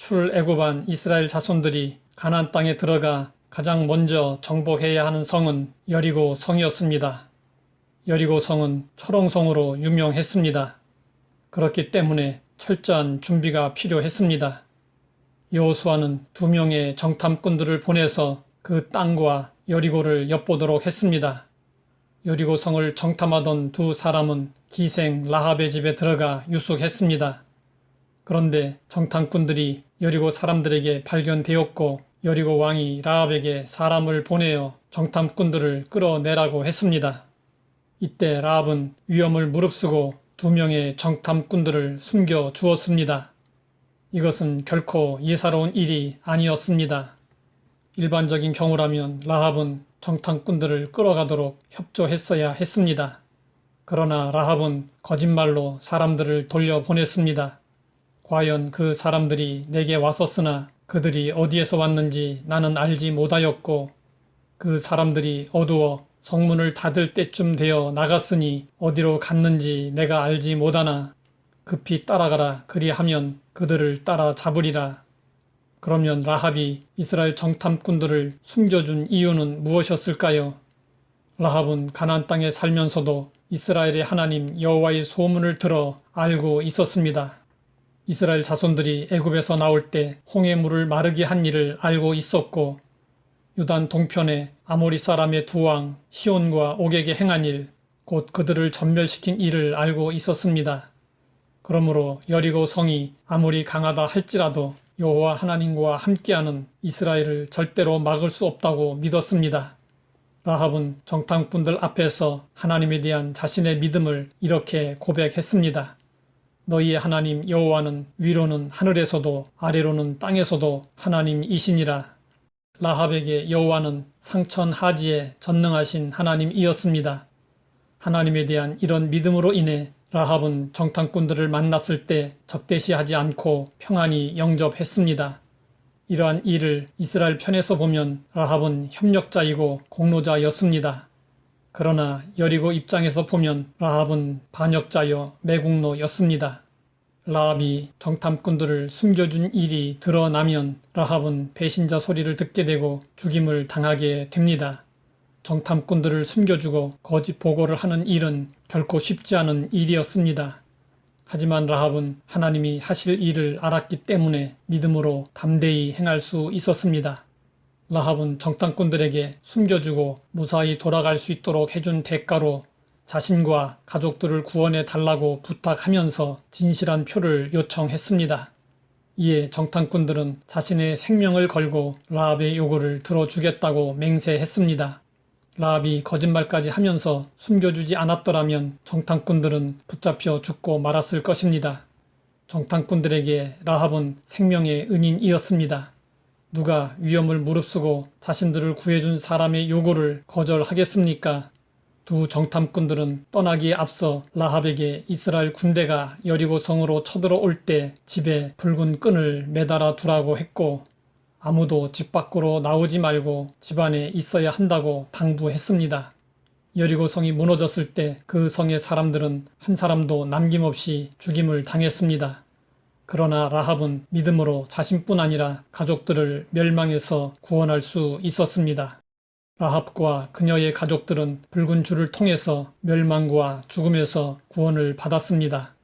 출애굽한 이스라엘 자손들이 가나안 땅에 들어가 가장 먼저 정복해야 하는 성은 여리고 성이었습니다. 여리고 성은 초롱성으로 유명했습니다. 그렇기 때문에 철저한 준비가 필요했습니다. 여호수아는 2명의 정탐꾼들을 보내서 그 땅과 여리고를 엿보도록 했습니다. 여리고 성을 정탐하던 2사람은 기생 라합의 집에 들어가 유숙했습니다. 그런데 정탐꾼들이 여리고 사람들에게 발견되었고 여리고 왕이 라합에게 사람을 보내어 정탐꾼들을 끌어내라고 했습니다. 이때 라합은 위험을 무릅쓰고 2명의 정탐꾼들을 숨겨 주었습니다. 이것은 결코 예사로운 일이 아니었습니다. 일반적인 경우라면 라합은 정탐꾼들을 끌어가도록 협조했어야 했습니다. 그러나 라합은 거짓말로 사람들을 돌려보냈습니다. 과연 그 사람들이 내게 왔었으나 그들이 어디에서 왔는지 나는 알지 못하였고 그 사람들이 어두워 성문을 닫을 때쯤 되어 나갔으니 어디로 갔는지 내가 알지 못하나 급히 따라가라 그리하면 그들을 따라잡으리라. 그러면 라합이 이스라엘 정탐꾼들을 숨겨준 이유는 무엇이었을까요? 라합은 가나안 땅에 살면서도 이스라엘의 하나님 여호와의 소문을 들어 알고 있었습니다. 이스라엘 자손들이 애굽에서 나올 때 홍해 물을 마르게 한 일을 알고 있었고 요단 동편에 아모리 사람의 2왕 시온과 옥에게 행한 일, 곧 그들을 전멸시킨 일을 알고 있었습니다. 그러므로 여리고 성이 아무리 강하다 할지라도 여호와 하나님과 함께하는 이스라엘을 절대로 막을 수 없다고 믿었습니다. 라합은 정탐꾼들 앞에서 하나님에 대한 자신의 믿음을 이렇게 고백했습니다. 너희의 하나님 여호와는 위로는 하늘에서도 아래로는 땅에서도 하나님이시니라. 라합에게 여호와는 상천하지에 전능하신 하나님이었습니다. 하나님에 대한 이런 믿음으로 인해 라합은 정탐꾼들을 만났을 때 적대시하지 않고 평안히 영접했습니다. 이러한 일을 이스라엘 편에서 보면 라합은 협력자이고 공로자였습니다. 그러나 여리고 입장에서 보면 라합은 반역자여 매국노였습니다. 라합이 정탐꾼들을 숨겨준 일이 드러나면 라합은 배신자 소리를 듣게 되고 죽임을 당하게 됩니다. 정탐꾼들을 숨겨주고 거짓 보고를 하는 일은 결코 쉽지 않은 일이었습니다. 하지만 라합은 하나님이 하실 일을 알았기 때문에 믿음으로 담대히 행할 수 있었습니다. 라합은 정탐꾼들에게 숨겨주고 무사히 돌아갈 수 있도록 해준 대가로 자신과 가족들을 구원해 달라고 부탁하면서 진실한 표를 요청했습니다. 이에 정탐꾼들은 자신의 생명을 걸고 라합의 요구를 들어주겠다고 맹세했습니다. 라합이 거짓말까지 하면서 숨겨주지 않았더라면 정탐꾼들은 붙잡혀 죽고 말았을 것입니다. 정탐꾼들에게 라합은 생명의 은인이었습니다. 누가 위험을 무릅쓰고 자신들을 구해준 사람의 요구를 거절하겠습니까? 2 정탐꾼들은 떠나기에 앞서 라합에게 이스라엘 군대가 여리고 성으로 쳐들어올 때 집에 붉은 끈을 매달아 두라고 했고 아무도 집 밖으로 나오지 말고 집 안에 있어야 한다고 당부했습니다. 여리고 성이 무너졌을 때 그 성의 사람들은 한 사람도 남김없이 죽임을 당했습니다. 그러나 라합은 믿음으로 자신뿐 아니라 가족들을 멸망에서 구원할 수 있었습니다. 라합과 그녀의 가족들은 붉은 줄을 통해서 멸망과 죽음에서 구원을 받았습니다.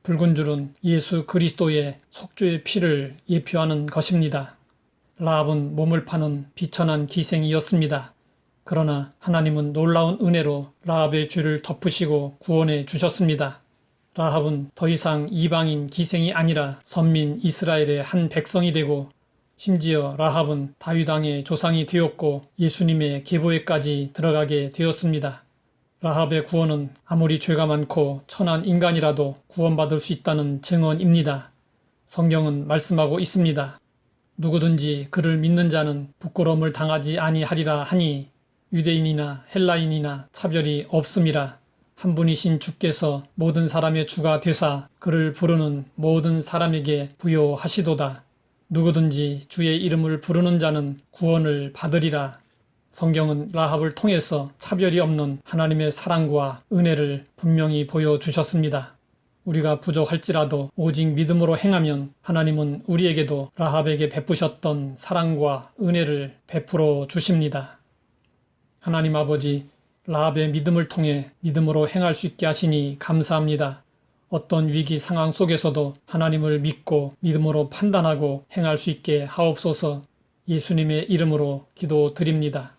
붉은 줄은 예수 그리스도의 속죄의 피를 예표하는 것입니다. 라합은 몸을 파는 비천한 기생이었습니다. 그러나 하나님은 놀라운 은혜로 라합의 죄를 덮으시고 구원해 주셨습니다. 라합은 더 이상 이방인 기생이 아니라 선민 이스라엘의 한 백성이 되고 심지어 라합은 다윗 왕의 조상이 되었고 예수님의 계보에까지 들어가게 되었습니다. 라합의 구원은 아무리 죄가 많고 천한 인간이라도 구원받을 수 있다는 증언입니다. 성경은 말씀하고 있습니다. 누구든지 그를 믿는 자는 부끄러움을 당하지 아니하리라 하니 유대인이나 헬라인이나 차별이 없음이라. 한 분이신 주께서 모든 사람의 주가 되사 그를 부르는 모든 사람에게 부요하시도다. 누구든지 주의 이름을 부르는 자는 구원을 받으리라. 성경은 라합을 통해서 차별이 없는 하나님의 사랑과 은혜를 분명히 보여주셨습니다. 우리가 부족할지라도 오직 믿음으로 행하면 하나님은 우리에게도 라합에게 베푸셨던 사랑과 은혜를 베풀어 주십니다. 하나님 아버지, 라합의 믿음을 통해 믿음으로 행할 수 있게 하시니 감사합니다. 어떤 위기 상황 속에서도 하나님을 믿고 믿음으로 판단하고 행할 수 있게 하옵소서. 예수님의 이름으로 기도드립니다.